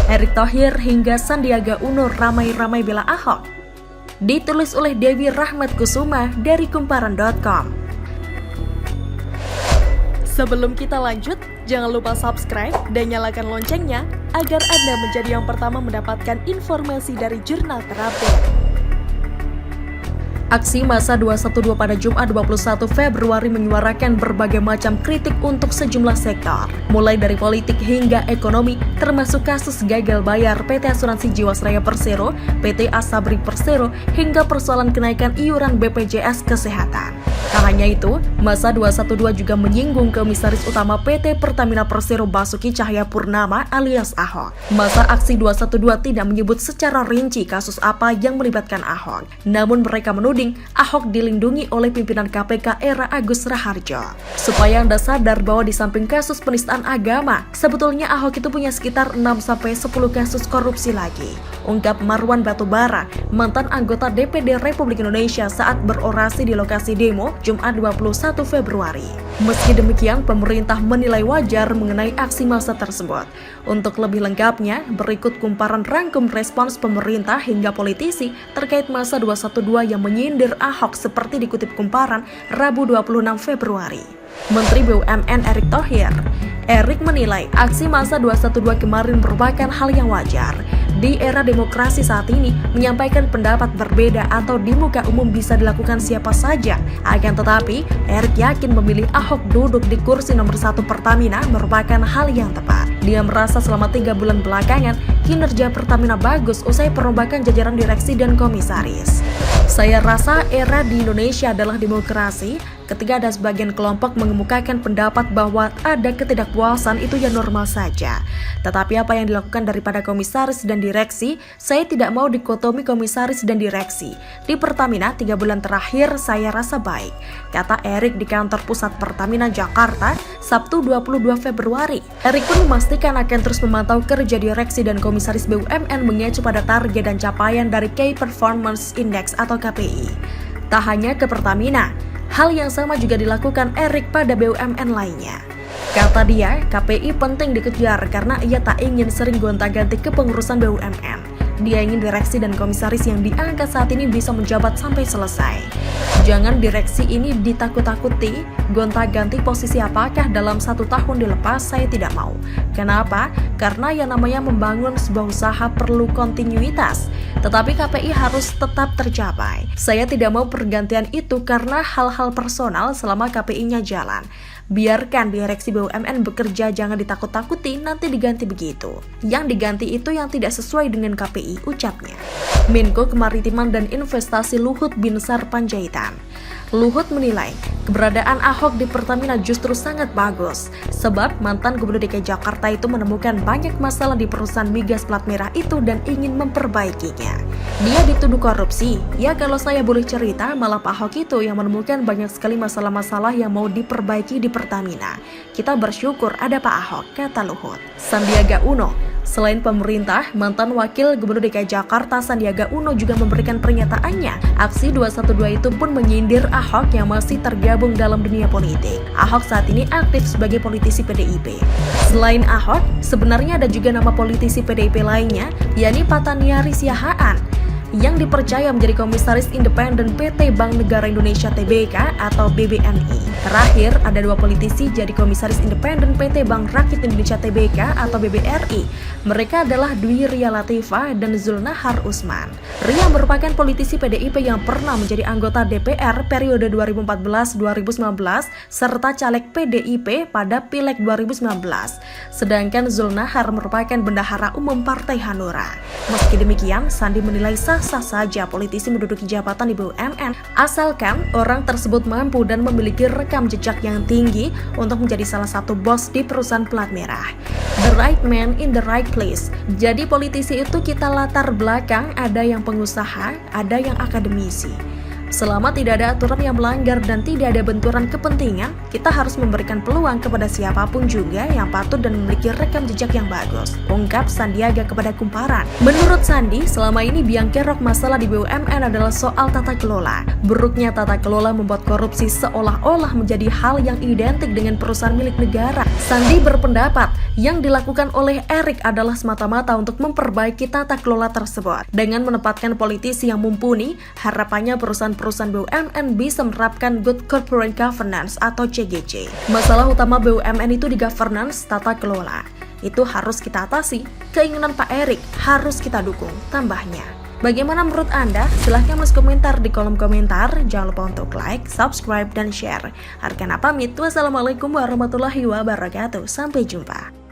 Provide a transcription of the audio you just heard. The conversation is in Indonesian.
Erick Thohir hingga Sandiaga Uno ramai-ramai bela Ahok. Ditulis oleh Dewi Rahmat Kusuma dari Kumparan.com. Sebelum kita lanjut, jangan lupa subscribe dan nyalakan loncengnya agar Anda menjadi yang pertama mendapatkan informasi dari jurnal terupdate. Aksi massa 212 pada Jumat 21 Februari menyuarakan berbagai macam kritik untuk sejumlah sektor, mulai dari politik hingga ekonomi, termasuk kasus gagal bayar PT Asuransi Jiwasraya Persero, PT Asabri Persero, hingga persoalan kenaikan iuran BPJS Kesehatan. Tak hanya itu, massa 212 juga menyinggung Komisaris Utama PT Pertamina Persero Basuki Cahayapurnama alias Ahok. Massa aksi 212 tidak menyebut secara rinci kasus apa yang melibatkan Ahok, namun mereka menuding Ahok dilindungi oleh pimpinan KPK era Agus Raharjo. Supaya Anda sadar bahwa di samping kasus penistaan agama, sebetulnya Ahok itu punya sekitar 6-10 kasus korupsi lagi. Ungkap Marwan Batubara, mantan anggota DPD Republik Indonesia saat berorasi di lokasi demo Jumat 21 Februari. Meski demikian, pemerintah menilai wajar mengenai aksi massa tersebut. Untuk lebih lengkapnya, berikut kumparan rangkum respons pemerintah hingga politisi terkait massa 212 yang menyindir Ahok seperti dikutip Kumparan Rabu 26 Februari. Menteri BUMN Erick Thohir. Erick menilai aksi massa 212 kemarin merupakan hal yang wajar. Di era demokrasi saat ini, menyampaikan pendapat berbeda atau di muka umum bisa dilakukan siapa saja. Akan tetapi, Erick yakin memilih Ahok duduk di kursi nomor 1 Pertamina merupakan hal yang tepat. Dia merasa selama 3 bulan belakangan, kinerja Pertamina bagus usai perombakan jajaran direksi dan komisaris. Saya rasa era di Indonesia adalah demokrasi. Ketika ada sebagian kelompok mengemukakan pendapat bahwa ada ketidakpuasan, itu ya normal saja. Tetapi apa yang dilakukan daripada komisaris dan direksi, saya tidak mau dikotomi komisaris dan direksi. Di Pertamina 3 bulan terakhir saya rasa baik, kata Erick di kantor pusat Pertamina Jakarta, Sabtu 22 Februari. Erick pun memastikan akan terus memantau kerja direksi dan komisaris BUMN mengacu pada target dan capaian dari Key Performance Index atau KPI. Tak hanya ke Pertamina, hal yang sama juga dilakukan Erick pada BUMN lainnya. Kata dia, KPI penting dikejar karena ia tak ingin sering gonta-ganti kepengurusan BUMN. Dia ingin direksi dan komisaris yang diangkat saat ini bisa menjabat sampai selesai. Jangan direksi ini ditakut-takuti, gonta-ganti posisi apakah dalam 1 tahun dilepas, saya tidak mau. Kenapa? Karena yang namanya membangun sebuah usaha perlu kontinuitas, tetapi KPI harus tetap tercapai. Saya tidak mau pergantian itu karena hal-hal personal selama KPI-nya jalan. Biarkan direksi BUMN bekerja, jangan ditakut-takuti nanti diganti begitu. Yang diganti itu yang tidak sesuai dengan KPI, ucapnya. Menko Kemaritiman dan Investasi Luhut Binsar Panjaitan. Luhut menilai keberadaan Ahok di Pertamina justru sangat bagus, sebab mantan Gubernur DKI Jakarta itu menemukan banyak masalah di perusahaan migas plat merah itu dan ingin memperbaikinya. Dia dituduh korupsi, ya kalau saya boleh cerita malah Pak Ahok itu yang menemukan banyak sekali masalah-masalah yang mau diperbaiki di Pertamina. Kita bersyukur ada Pak Ahok, kata Luhut. Sandiaga Uno. Selain pemerintah, mantan Wakil Gubernur DKI Jakarta Sandiaga Uno juga memberikan pernyataannya. Aksi 212 itu pun menyindir Ahok yang masih tergabung dalam dunia politik. Ahok saat ini aktif sebagai politisi PDIP. Selain Ahok, sebenarnya ada juga nama politisi PDIP lainnya, yakni Pataniari Siahaan, yang dipercaya menjadi komisaris independen PT Bank Negara Indonesia Tbk atau BBNI. Terakhir, ada 2 politisi jadi komisaris independen PT Bank Rakyat Indonesia Tbk atau BBRI. Mereka adalah Dwi Ria Latifah dan Zulnahar Usman. Ria merupakan politisi PDIP yang pernah menjadi anggota DPR periode 2014-2019 serta caleg PDIP pada Pileg 2019. Sedangkan Zulnahar merupakan bendahara umum Partai Hanura. Meski demikian, Sandi menilai sah-sah saja politisi menduduki jabatan di BUMN asalkan orang tersebut mampu dan memiliki rekam jejak yang tinggi untuk menjadi salah satu bos di perusahaan plat merah. The right man in the right place. Jadi politisi itu kita latar belakang, ada yang pengusaha, ada yang akademisi. Selama tidak ada aturan yang melanggar dan tidak ada benturan kepentingan, kita harus memberikan peluang kepada siapapun juga yang patut dan memiliki rekam jejak yang bagus, ungkap Sandiaga kepada Kumparan. Menurut Sandi, selama ini biang kerok masalah di BUMN adalah soal tata kelola. Buruknya tata kelola membuat korupsi seolah-olah menjadi hal yang identik dengan perusahaan milik negara. Sandi berpendapat yang dilakukan oleh Erick adalah semata-mata untuk memperbaiki tata kelola tersebut. Dengan menempatkan politisi yang mumpuni, harapannya perusahaan-perusahaan BUMN bisa menerapkan Good Corporate Governance atau CGC. Masalah utama BUMN itu di governance tata kelola. Itu harus kita atasi, keinginan Pak Erick harus kita dukung, tambahnya. Bagaimana menurut Anda? Silahkan tulis komentar di kolom komentar. Jangan lupa untuk like, subscribe, dan share. Arkana pamit. Wassalamualaikum warahmatullahi wabarakatuh. Sampai jumpa.